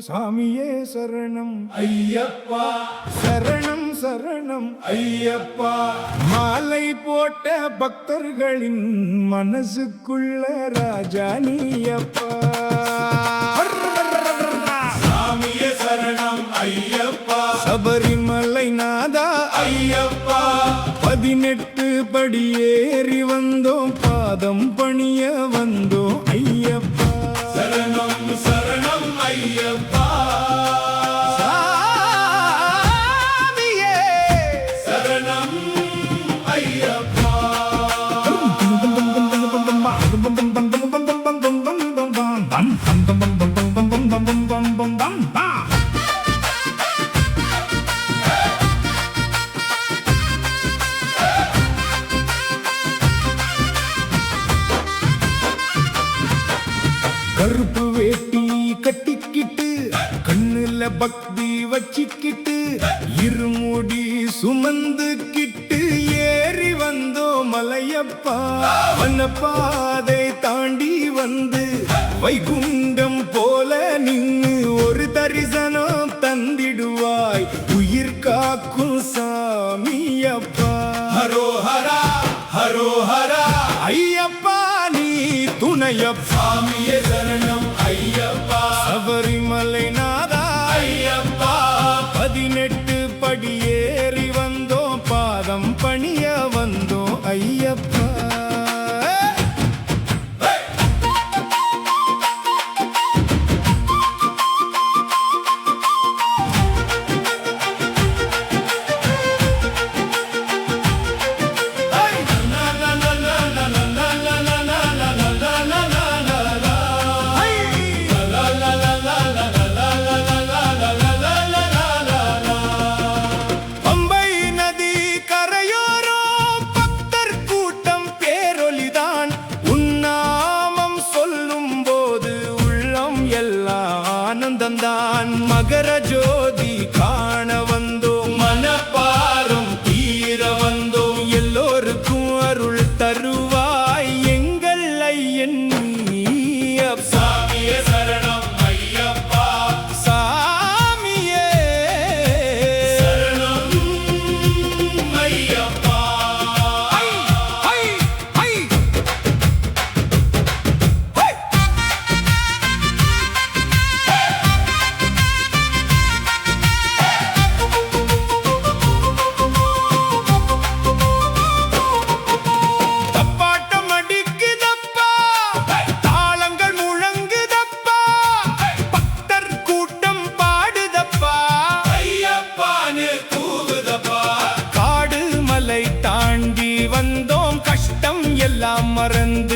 சாமியே சரணம் ஐயப்பா சரணம் சரணம் ஐயப்பா மாலை போட்ட பக்தர்களின் மனசுக்குள்ள ராஜா நீயப்பா சாமியே சரணம் ஐயப்பா சபரிமலை நாதா ஐயப்பா 18 படி ஏறி வந்தோம் பாதம் பணிய வந்தோம் ஐயப்பா சரணம் சரணம் ஐயப்பா சாமியே சரணம் ஐயப்பா கருப்பு வேட்டி கட்டிக்கிட்டு கண்ணுல பக்தி வச்சிக்கிட்டு இருமுடி சுமந்துக்கிட்டு ஏறி வந்தோம் மலையப்பா வனப்பாதை தாண்டி வந்து வைகுண்டம் போல நின்னு ஒரு தரிசனம் தந்திடுவாய் உயிர் காக்கும் சாமியப்பா ஹரோஹரா ஹரோஹரா ஐயப்பா நீ துணையப்பா சாமியே சரணம் ஐயப்பா சபரிமலை நாதா ஐயப்பா 18 படி ஏறி வந்தோம் பாதம் பணிய வந்தோம் ஐயப்பா பம்பை நதி கரையோரம் பக்தர் கூட்டம் பேரொலிதான் உன்னாமம் சொல்லும் போது உள்ளம் எல்லாம் ஆனந்தந்தான் மகர ஜோதி காண வந்தோம் மனப்பாரம் தீர வந்தோம் எல்லோருக்கும் அருள் தருவாய் எங்கள் ஐயன் நீயப்பா. சாமியே சரணம் ஐயப்பா சாமியே சரணம் ஐயப்பா ஐ, ஐ, ஐ. ஐ. தப்பாட்டம் அடிக்குதப்பா தாளங்கள் முழங்குதப்பா பக்தர் கூட்டம் பாடுதப்பா ஐயப்பான்னு கூவுதப்பா காடு மலை தாண்டி வந்தோம் கஷ்டம் எல்லாம் மறந்து